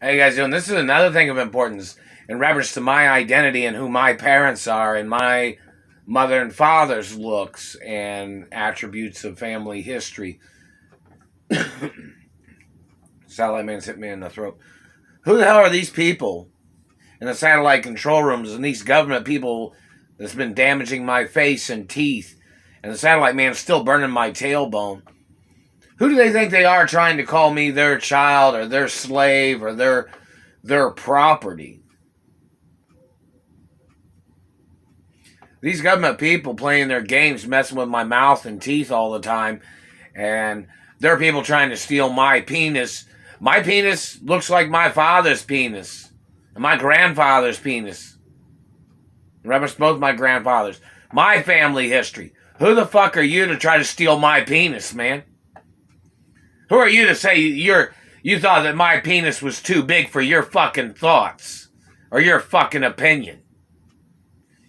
How you guys doing? This is another thing of importance in reference to my identity and who my parents are and my mother and father's looks and attributes of family history. Satellite man's hit me in the throat. Who the hell are these people in the satellite control rooms and these government people that's been damaging my face and teeth and the satellite man's still burning my tailbone? Who do they think they are trying to call me their child or their slave or their property? These government people playing their games, messing with my mouth and teeth all the time, and there are people trying to steal my penis. My penis looks like my father's penis and my grandfather's penis. Reference both my grandfathers. My family history. Who the fuck are you to try to steal my penis, man? Who are you to say you thought that my penis was too big for your fucking thoughts or your fucking opinion?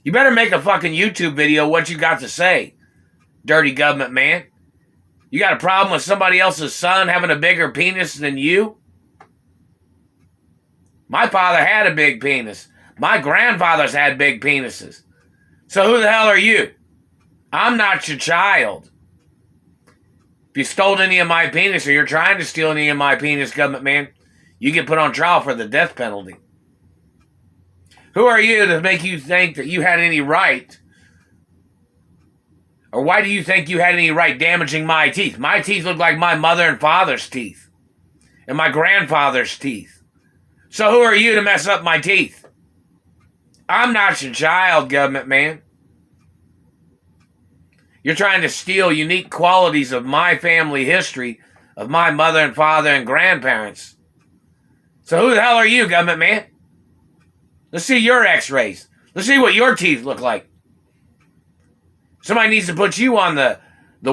You better make a fucking YouTube video what you got to say, dirty government man. You got a problem with somebody else's son having a bigger penis than you? My father had a big penis. My grandfathers had big penises. So who the hell are you? I'm not your child. If you stole any of my penis or you're trying to steal any of my penis, government man, you get put on trial for the death penalty. Who are you to make you think that you had any right? Or why do you think you had any right damaging my teeth? My teeth look like my mother and father's teeth. And my grandfather's teeth. So who are you to mess up my teeth? I'm not your child, government man. You're trying to steal unique qualities of my family history, of my mother and father and grandparents. So who the hell are you, government man? Let's see your x-rays. Let's see what your teeth look like. Somebody needs to put you on the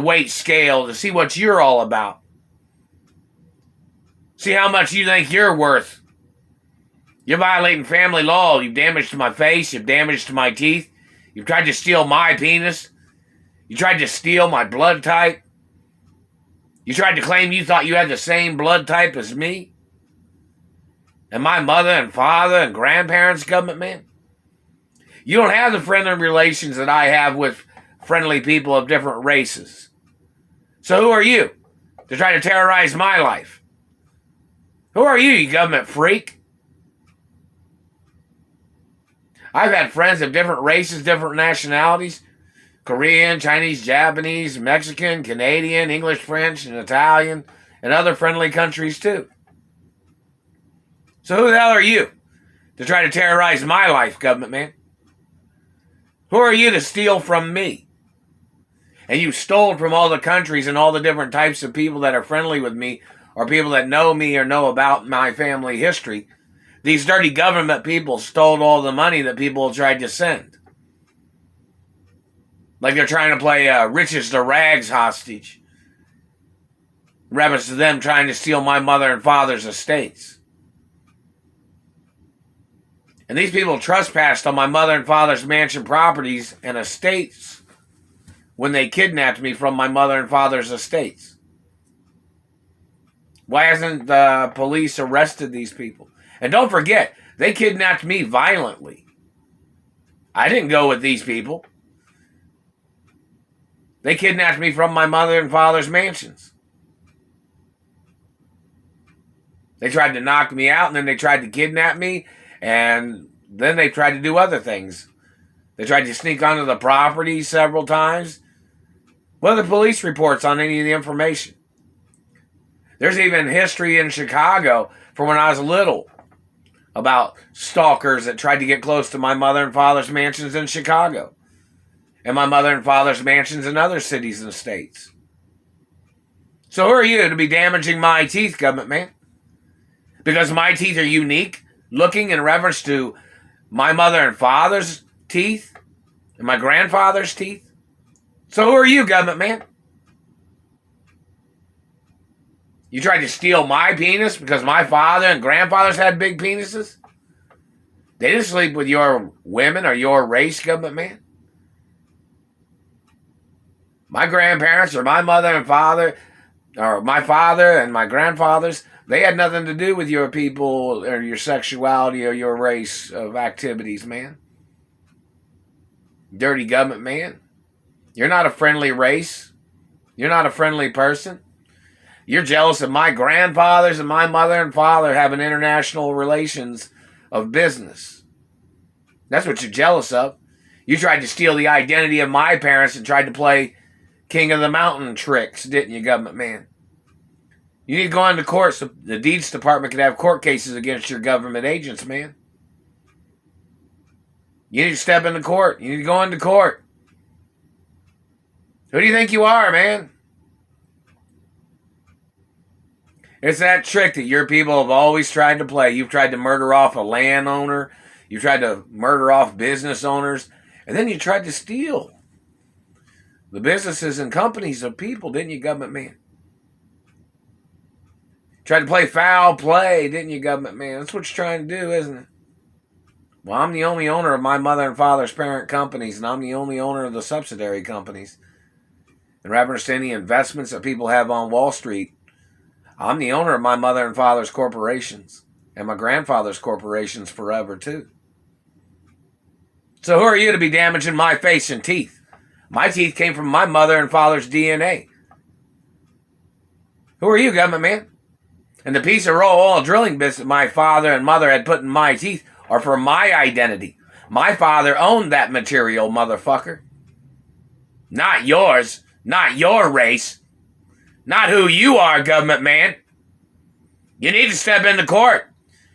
weight scale to see what you're all about. See how much you think you're worth. You're violating family law. You've damaged my face. You've damaged my teeth. You've tried to steal my penis. You tried to steal my blood type. You tried to claim you thought you had the same blood type as me. And my mother and father and grandparents, government man. You don't have the friendly relations that I have with friendly people of different races. So who are you to try to terrorize my life? Who are you, you government freak? I've had friends of different races, different nationalities. Korean, Chinese, Japanese, Mexican, Canadian, English, French, and Italian, and other friendly countries too. So who the hell are you to try to terrorize my life, government man? Who are you to steal from me? And you stole from all the countries and all the different types of people that are friendly with me or people that know me or know about my family history. These dirty government people stole all the money that people tried to send. Like they're trying to play riches to rags hostage. Reference to them trying to steal my mother and father's estates. And these people trespassed on my mother and father's mansion properties and estates when they kidnapped me from my mother and father's estates. Why hasn't the police arrested these people? And don't forget, they kidnapped me violently. I didn't go with these people. They kidnapped me from my mother and father's mansions. They tried to knock me out, and then they tried to kidnap me, and then they tried to do other things. They tried to sneak onto the property several times. What are the police reports on any of the information? There's even history in Chicago from when I was little about stalkers that tried to get close to my mother and father's mansions in Chicago. And my mother and father's mansions in other cities and states. So who are you to be damaging my teeth, government man? Because my teeth are unique, looking in reference to my mother and father's teeth and my grandfather's teeth? So who are you, government man? You tried to steal my penis because my father and grandfathers had big penises? They didn't sleep with your women or your race, government man. My grandparents or my mother and father, or my father and my grandfathers, They had nothing to do with your people or your sexuality or your race of activities, man. Dirty government, man. You're not a friendly race. You're not a friendly person. You're jealous of my grandfathers and my mother and father having international relations of business. That's what you're jealous of. You tried to steal the identity of my parents and tried to play King of the Mountain tricks, didn't you, government man? You need to go into court so the deeds department can have court cases against your government agents, man. You need to step into court. You need to go into court. Who do you think you are, man? It's that trick that your people have always tried to play. You've tried to murder off a landowner. You tried to murder off business owners. And then you tried to steal the businesses and companies of people, didn't you, government man? Tried to play foul play, didn't you, government man? That's what you're trying to do, isn't it? Well, I'm the only owner of my mother and father's parent companies, and I'm the only owner of the subsidiary companies. In reference to any investments that people have on Wall Street, I'm the owner of my mother and father's corporations, and my grandfather's corporations forever, too. So who are you to be damaging my face and teeth? My teeth came from my mother and father's DNA. Who are you, government man? And the piece of raw oil drilling bits that my father and mother had put in my teeth are for my identity. My father owned that material, motherfucker. Not yours. Not your race. Not who you are, government man. You need to step into court.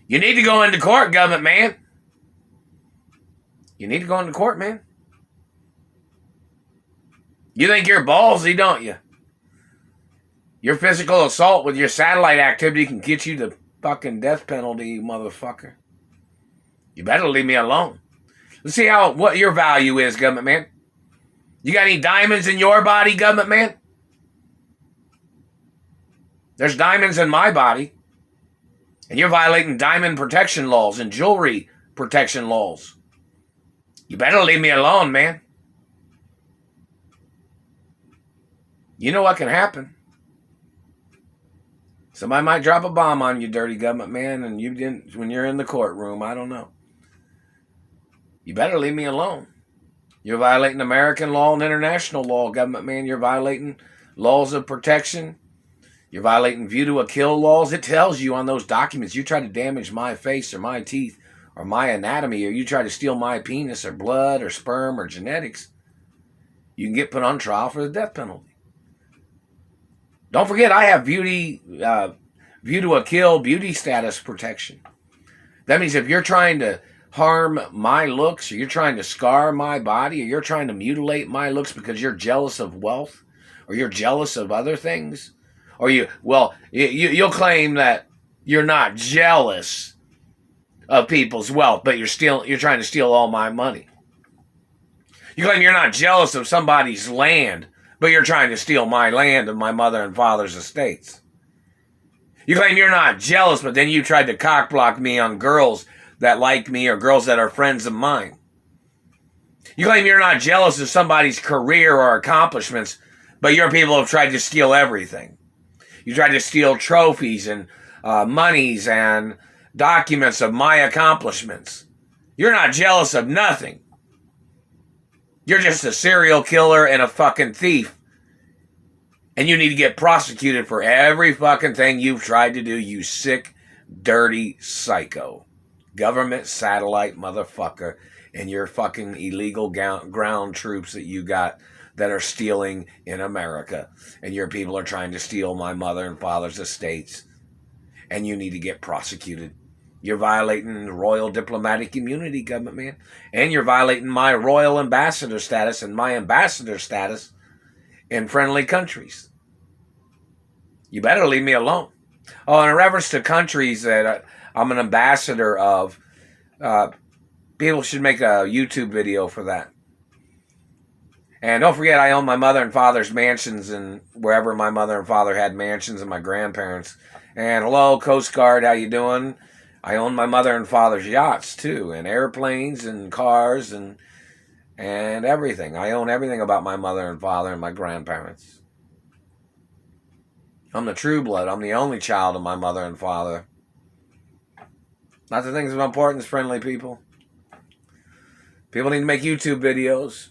You need to go into court, government man. You need to go into court, man. You think you're ballsy, don't you? Your physical assault with your satellite activity can get you the fucking death penalty, you motherfucker. You better leave me alone. Let's see what your value is, government man. You got any diamonds in your body, government man? There's diamonds in my body. And you're violating diamond protection laws and jewelry protection laws. You better leave me alone, man. You know what can happen. Somebody might drop a bomb on you, dirty government man, and you didn't when you're in the courtroom. I don't know. You better leave me alone. You're violating American law and international law, government man. You're violating laws of protection. You're violating view to a kill laws. It tells you on those documents you try to damage my face or my teeth or my anatomy, or you try to steal my penis or blood or sperm or genetics, you can get put on trial for the death penalty. Don't forget, I have view to a kill beauty status protection. That means if you're trying to harm my looks, or you're trying to scar my body, or you're trying to mutilate my looks because you're jealous of wealth, or you're jealous of other things, or you'll claim that you're not jealous of people's wealth, but you're trying to steal all my money. You claim you're not jealous of somebody's land, but you're trying to steal my land of my mother and father's estates. You claim you're not jealous, but then you tried to cockblock me on girls that like me or girls that are friends of mine. You claim you're not jealous of somebody's career or accomplishments, but your people have tried to steal everything. You tried to steal trophies and monies and documents of my accomplishments. You're not jealous of nothing. You're just a serial killer and a fucking thief. And you need to get prosecuted for every fucking thing you've tried to do, you sick, dirty psycho. Government satellite motherfucker and your fucking illegal ground troops that you got that are stealing in America. And your people are trying to steal my mother and father's estates. And you need to get prosecuted. You're violating royal diplomatic immunity, government man. And you're violating my royal ambassador status and my ambassador status in friendly countries. You better leave me alone. Oh, in reference to countries that I'm an ambassador of, people should make a YouTube video for that. And don't forget, I own my mother and father's mansions and wherever my mother and father had mansions and my grandparents. And hello, Coast Guard, how you doing? I own my mother and father's yachts, too, and airplanes and cars and everything. I own everything about my mother and father and my grandparents. I'm the true blood. I'm the only child of my mother and father. Lots of things of importance, friendly people. People need to make YouTube videos.